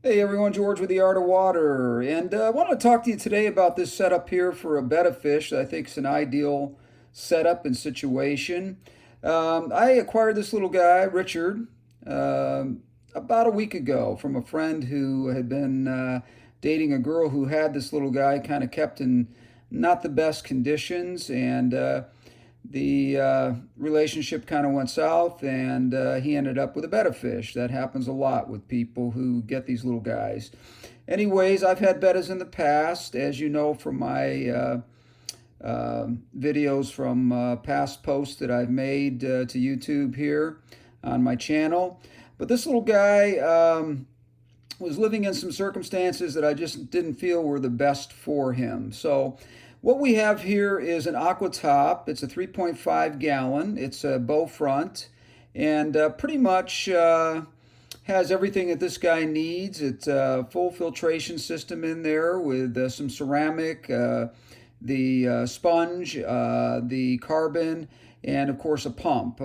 Hey everyone, George with the Art of Water, and I want to talk to you today about this setup here for a betta fish that I think is an ideal setup and situation. I acquired this little guy, Richard, about a week ago from a friend who had been dating a girl who had this little guy kind of kept in not the best conditions, and the relationship kind of went south, and he ended up with a betta fish. That happens a lot with people who get these little guys. Anyways, I've had bettas in the past, as you know from my videos from past posts that I've made to YouTube here on my channel. But this little guy was living in some circumstances that I just didn't feel were the best for him. So what we have here is an Aquatop. It's a 3.5 gallon. It's a Bow Front, and pretty much has everything that this guy needs. It's a full filtration system in there with some ceramic, the sponge, the carbon, and of course a pump.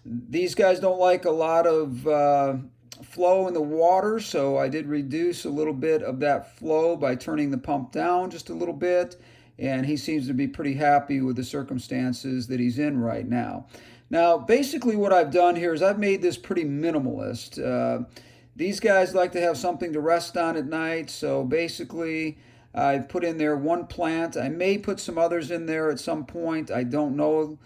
These guys don't like a lot of flow in the water, so I did reduce a little bit of that flow by turning the pump down just a little bit, and he seems to be pretty happy with the circumstances that he's in right now. Now, basically what I've done here is I've made this pretty minimalist. These guys like to have something to rest on at night, so basically I've put in there one plant. I may put some others in there at some point. I don't know.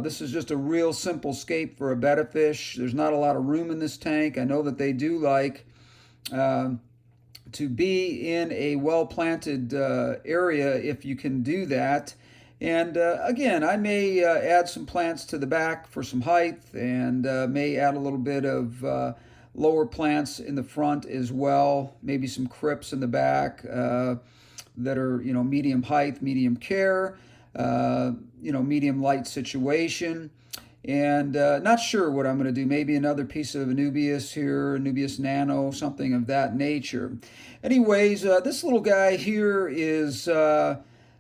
This is just a real simple scape for a betta fish. There's not a lot of room in this tank. I know that they do like to be in a well-planted area if you can do that. And again, I may add some plants to the back for some height, and may add a little bit of lower plants in the front as well. Maybe some crypts in the back that are, medium height, medium care, medium light situation. And not sure what I'm going to do. Maybe another piece of Anubias here, Anubias Nano, something of that nature. Anyways, this little guy here is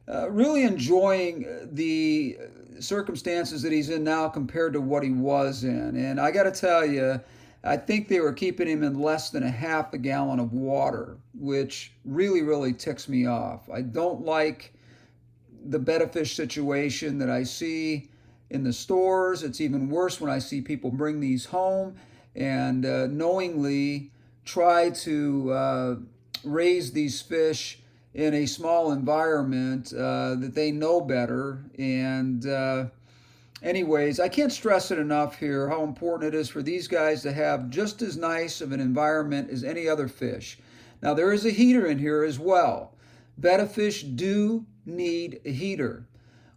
really enjoying the circumstances that he's in now compared to what he was in. And I got to tell you, I think they were keeping him in less than a half a gallon of water, which really, really ticks me off. I don't like the betta fish situation that I see in the stores. It's even worse when I see people bring these home and knowingly try to raise these fish in a small environment that they know better. And anyways, I can't stress it enough here how important it is for these guys to have just as nice of an environment as any other fish. Now, there is a heater in here as well. Betta fish do need a heater.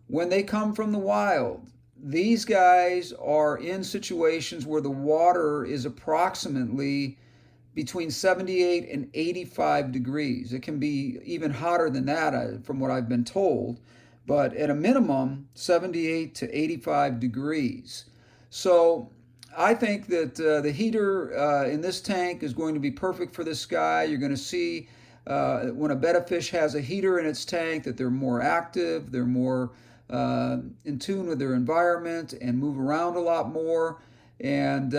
When they come from the wild, these guys are in situations where the water is approximately between 78 and 85 degrees. It can be even hotter than that from what I've been told, but at a minimum, 78 to 85 degrees. So I think that the heater in this tank is going to be perfect for this guy. You're going to see when a betta fish has a heater in its tank that they're more active, they're more in tune with their environment and move around a lot more. And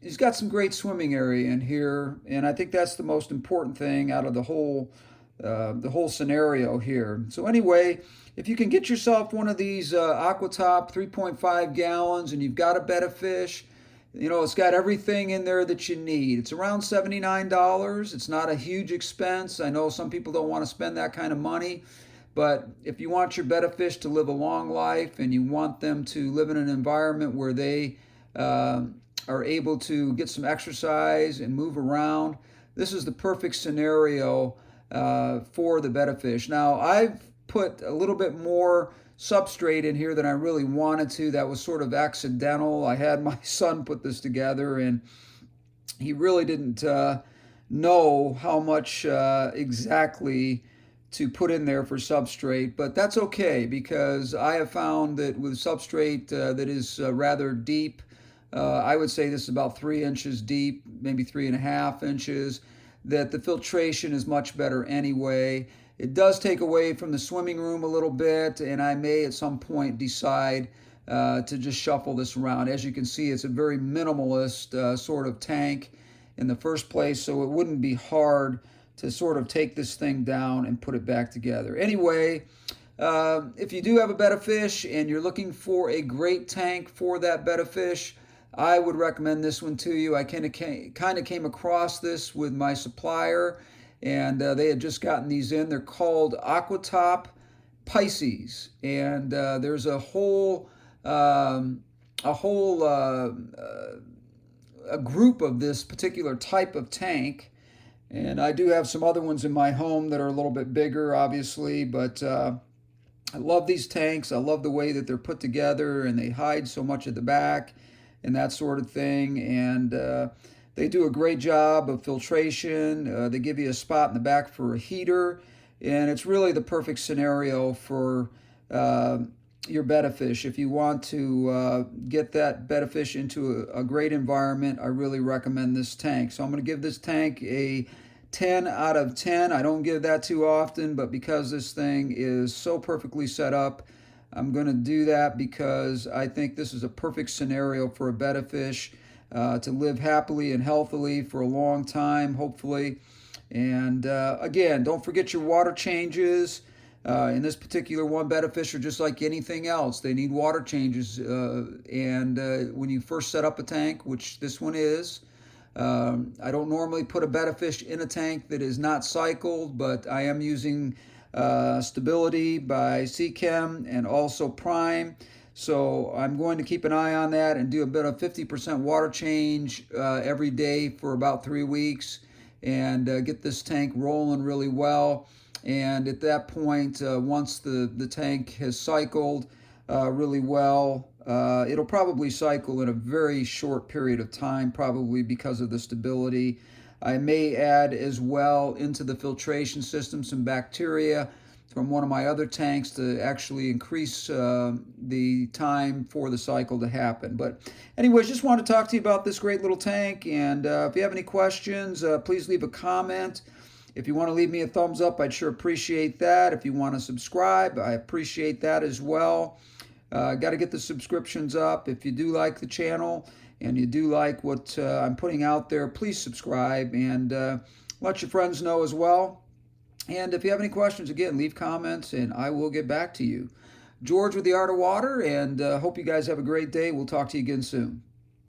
he's got some great swimming area in here, and I think that's the most important thing out of the whole scenario here. So anyway, if you can get yourself one of these Aquatop 3.5 gallons and you've got a betta fish, it's got everything in there that you need. It's around $79. It's not a huge expense. I know some people don't want to spend that kind of money, but if you want your betta fish to live a long life and you want them to live in an environment where they are able to get some exercise and move around, this is the perfect scenario for the betta fish. Now, I've put a little bit more substrate in here than I really wanted to. That was sort of accidental. I had my son put this together, and he really didn't know how much exactly to put in there for substrate, but that's okay because I have found that with substrate that is rather deep, I would say this is about 3 inches deep, maybe 3.5 inches, that the filtration is much better anyway. It does take away from the swimming room a little bit, and I may at some point decide to just shuffle this around. As you can see, it's a very minimalist sort of tank, in the first place, so it wouldn't be hard to sort of take this thing down and put it back together. Anyway, if you do have a Betta Fish and you're looking for a great tank for that Betta Fish, I would recommend this one to you. I kind of came across this with my supplier, and they had just gotten these in. They're called Aquatop Pisces, and there's a group of this particular type of tank. And I do have some other ones in my home that are a little bit bigger, obviously, but I love these tanks. I love the way that they're put together, and they hide so much at the back and that sort of thing. And they do a great job of filtration. They give you a spot in the back for a heater, and it's really the perfect scenario for your Betta Fish. If you want to get that Betta Fish into a great environment, I really recommend this tank. So I'm going to give this tank a 10 out of 10. I don't give that too often, but because this thing is so perfectly set up, I'm going to do that because I think this is a perfect scenario for a Betta Fish to live happily and healthily for a long time, hopefully. And again, don't forget your water changes. In this particular one, Betta Fish are just like anything else. They need water changes. And when you first set up a tank, which this one is, I don't normally put a Betta Fish in a tank that is not cycled, but I am using Stability by Seachem and also Prime. So I'm going to keep an eye on that and do a bit of 50% water change every day for about 3 weeks and get this tank rolling really well. And at that point, once the tank has cycled really well, it'll probably cycle in a very short period of time, probably because of the stability. I may add as well into the filtration system some bacteria from one of my other tanks to actually increase the time for the cycle to happen. But anyways, just want to talk to you about this great little tank. And if you have any questions, please leave a comment. If you want to leave me a thumbs up, I'd sure appreciate that. If you want to subscribe, I appreciate that as well. Got to get the subscriptions up. If you do like the channel and you do like what I'm putting out there, please subscribe and let your friends know as well. And if you have any questions, again, leave comments and I will get back to you. George with the Art of Water, and hope you guys have a great day. We'll talk to you again soon.